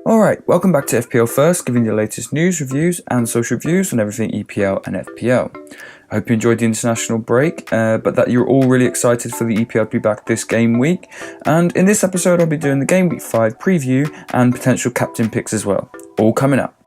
Alright, welcome back to FPL First, giving you the latest news, reviews and social reviews on everything EPL and FPL. I hope you enjoyed the international break, but that you're all really excited for the EPL to be back this game week. And in this episode I'll be doing the Game Week 5 preview and potential captain picks as well. All coming up.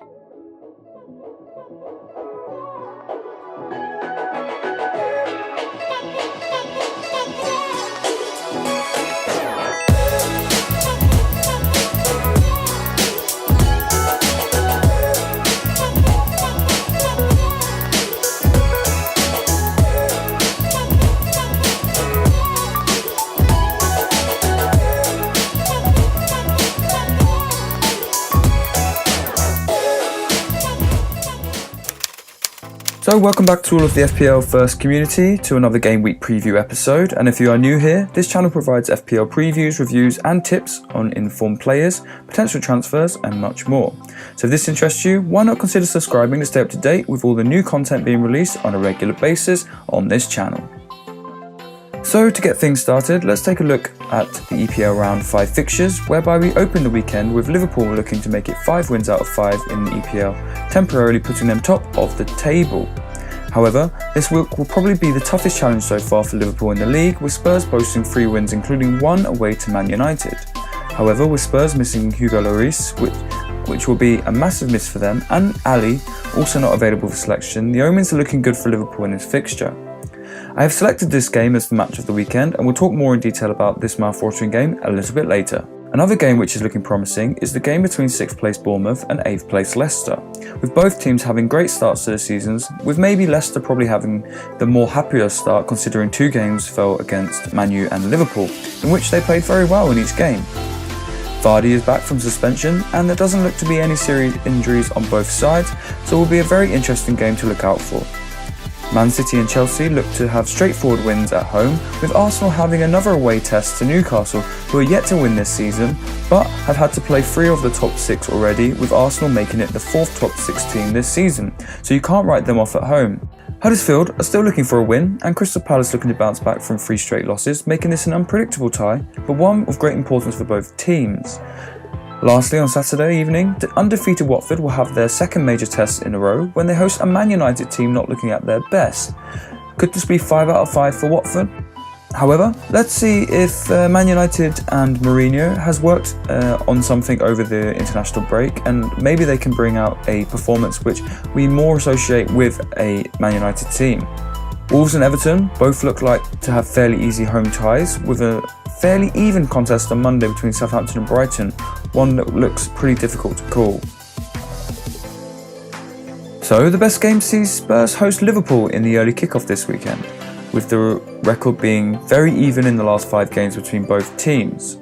So welcome back to all of the FPL First community to another Game Week preview episode, and if you are new here, this channel provides FPL previews, reviews and tips on informed players, potential transfers and much more. So if this interests you, why not consider subscribing to stay up to date with all the new content being released on a regular basis on this channel. So to get things started, let's take a look at the EPL round 5 fixtures, whereby we open the weekend with Liverpool looking to make it 5 wins out of 5 in the EPL, temporarily putting them top of the table. However, this week will probably be the toughest challenge so far for Liverpool in the league, with Spurs boasting 3 wins including 1 away to Man United. However, with Spurs missing Hugo Lloris, which will be a massive miss for them, and Ali also not available for selection, the omens are looking good for Liverpool in this fixture. I have selected this game as the match of the weekend, and we'll talk more in detail about this mouth-watering game a little bit later. Another game which is looking promising is the game between 6th place Bournemouth and 8th place Leicester, with both teams having great starts to the seasons, with maybe Leicester probably having the more happier start considering 2 games fell against Man U and Liverpool, in which they played very well in each game. Vardy is back from suspension and there doesn't look to be any serious injuries on both sides, so it will be a very interesting game to look out for. Man City and Chelsea look to have straightforward wins at home, with Arsenal having another away test to Newcastle, who are yet to win this season, but have had to play 3 of the top 6 already, with Arsenal making it the 4th top 6 team this season, so you can't write them off at home. Huddersfield are still looking for a win, and Crystal Palace looking to bounce back from 3 straight losses, making this an unpredictable tie, but one of great importance for both teams. Lastly, on Saturday evening, the undefeated Watford will have their second major test in a row when they host a Man United team not looking at their best. Could this be 5 out of 5 for Watford? However, let's see if Man United and Mourinho has worked on something over the international break, and maybe they can bring out a performance which we more associate with a Man United team. Wolves and Everton both look like to have fairly easy home ties, with a fairly even contest on Monday between Southampton and Brighton, one that looks pretty difficult to call. So the best game sees Spurs host Liverpool in the early kickoff this weekend, with the record being very even in the last 5 games between both teams.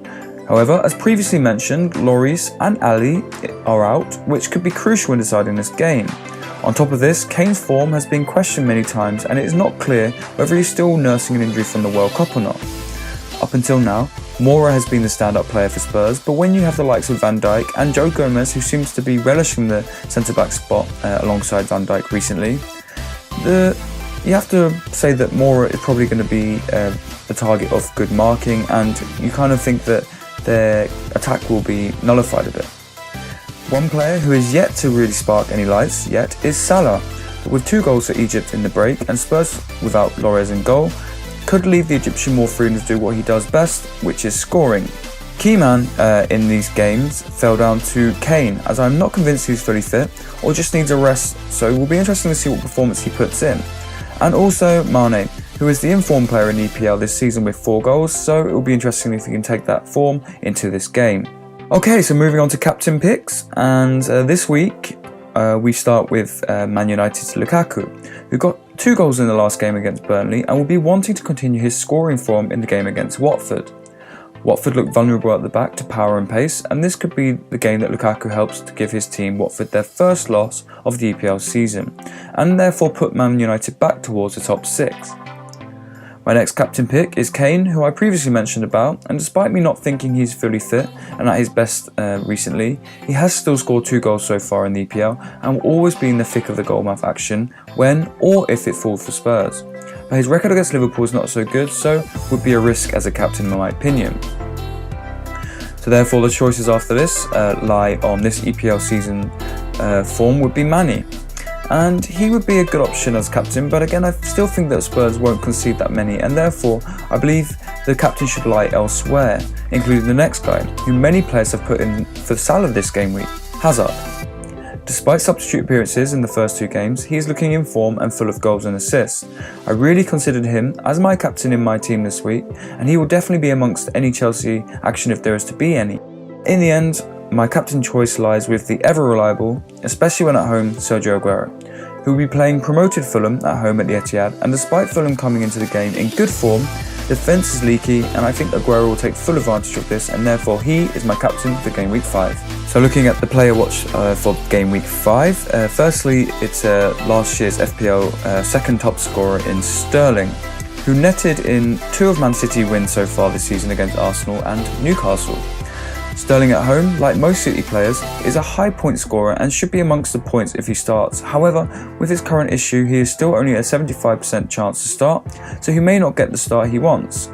However, as previously mentioned, Lloris and Ali are out, which could be crucial in deciding this game. On top of this, Kane's form has been questioned many times, and it is not clear whether he's still nursing an injury from the World Cup or not. Up until now, Moura has been the standout player for Spurs, but when you have the likes of Van Dijk and Joe Gomez, who seems to be relishing the centre-back spot alongside Van Dijk recently, you have to say that Moura is probably going to be the target of good marking, and you kind of think that their attack will be nullified a bit. One player who is yet to really spark any lights yet is Salah, with 2 goals for Egypt in the break, and Spurs without Lloris in goal could leave the Egyptian more freedom to do what he does best, which is scoring. Key man in these games fell down to Kane, as I'm not convinced he's fully fit or just needs a rest, so it will be interesting to see what performance he puts in. And also Mane, who is the informed player in EPL this season with 4 goals, so it will be interesting if he can take that form into this game. Okay, so moving on to captain picks, and this week we start with Man United's Lukaku, who got 2 goals in the last game against Burnley and will be wanting to continue his scoring form in the game against Watford. Watford look vulnerable at the back to power and pace, and this could be the game that Lukaku helps to give his team Watford their first loss of the EPL season, and therefore put Man United back towards the top 6. My next captain pick is Kane, who I previously mentioned about, and despite me not thinking he's fully fit and at his best recently, he has still scored 2 goals so far in the EPL and will always be in the thick of the goalmouth action when or if it falls for Spurs. But his record against Liverpool is not so good, so would be a risk as a captain in my opinion. So therefore the choices after this lie on this EPL season form would be Manny. And he would be a good option as captain, but again I still think that Spurs won't concede that many, and therefore I believe the captain should lie elsewhere, including the next guy, who many players have put in for Salah this game week, Hazard. Despite substitute appearances in the first 2 games, he is looking in form and full of goals and assists. I really considered him as my captain in my team this week, and he will definitely be amongst any Chelsea action if there is to be any. In the end, my captain choice lies with the ever-reliable, especially when at home, Sergio Aguero, who will be playing promoted Fulham at home at the Etihad, and despite Fulham coming into the game in good form, defence is leaky, and I think Aguero will take full advantage of this, and therefore he is my captain for Game Week 5. So looking at the player watch for Game Week 5, firstly it's last year's FPL second top scorer in Sterling, who netted in 2 of Man City wins so far this season against Arsenal and Newcastle. Sterling at home, like most City players, is a high point scorer and should be amongst the points if he starts. However, with his current issue, he is still only a 75% chance to start, so he may not get the start he wants.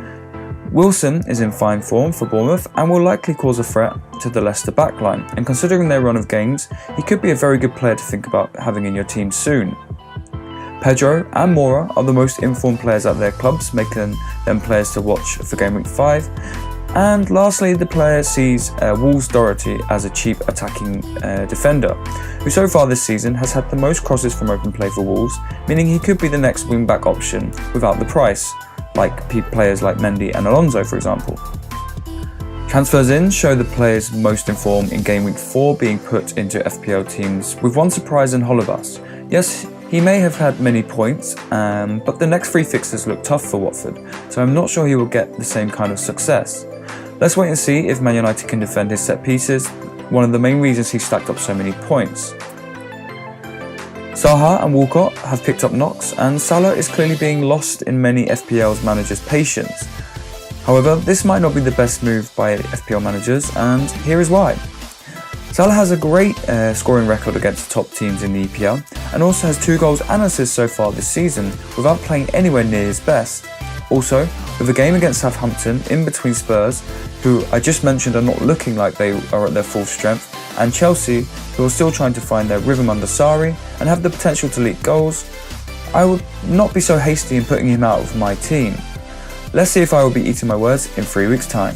Wilson is in fine form for Bournemouth and will likely cause a threat to the Leicester backline, and considering their run of games, he could be a very good player to think about having in your team soon. Pedro and Moura are the most informed players at their clubs, making them players to watch for Game Week 5. And lastly, the player sees Wolves' Doherty as a cheap attacking defender, who so far this season has had the most crosses from open play for Wolves, meaning he could be the next wing-back option without the price, like players like Mendy and Alonso for example. Transfers in show the players most informed in Game Week 4 being put into FPL teams, with one surprise in Holebas. Yes, he may have had many points, but the next 3 fixtures look tough for Watford, so I'm not sure he will get the same kind of success. Let's wait and see if Man United can defend his set pieces, one of the main reasons he stacked up so many points. Salah and Walcott have picked up knocks, and Salah is clearly being lost in many FPL's managers' patience. However, this might not be the best move by FPL managers, and here is why. Salah has a great scoring record against the top teams in the EPL, and also has 2 goals and assists so far this season, without playing anywhere near his best. Also, with a game against Southampton in between Spurs, who I just mentioned are not looking like they are at their full strength, and Chelsea, who are still trying to find their rhythm under Sarri and have the potential to leak goals, I would not be so hasty in putting him out of my team. Let's see if I will be eating my words in 3 weeks' time.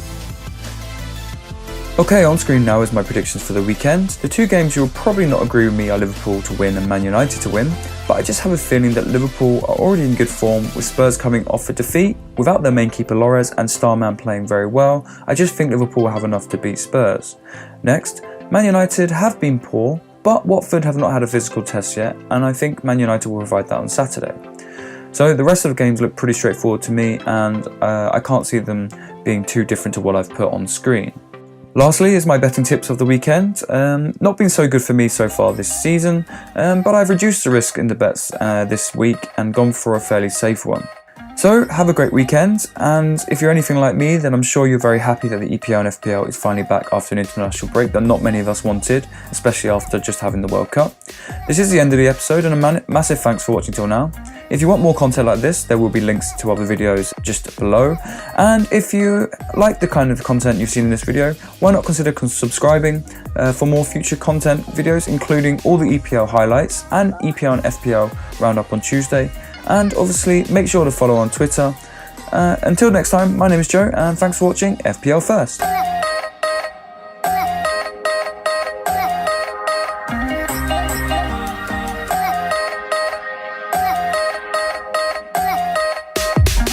Okay, on screen now is my predictions for the weekend. The 2 games you will probably not agree with me are Liverpool to win and Man United to win, but I just have a feeling that Liverpool are already in good form, with Spurs coming off a defeat without their main keeper Lloris and Starman playing very well. I just think Liverpool will have enough to beat Spurs. Next, Man United have been poor, but Watford have not had a physical test yet, and I think Man United will provide that on Saturday. So the rest of the games look pretty straightforward to me, and I can't see them being too different to what I've put on screen. Lastly is my betting tips of the weekend. Not been so good for me so far this season, but I've reduced the risk in the bets this week and gone for a fairly safe one. So have a great weekend, and if you're anything like me, then I'm sure you're very happy that the EPL and FPL is finally back after an international break that not many of us wanted, especially after just having the World Cup. This is the end of the episode, and a massive thanks for watching till now. If you want more content like this, there will be links to other videos just below, and if you like the kind of content you've seen in this video, why not consider subscribing for more future content videos, including all the EPL highlights and EPL and FPL roundup on Tuesday. And obviously make sure to follow on Twitter. Until next time, my name is Joe, and thanks for watching FPL First.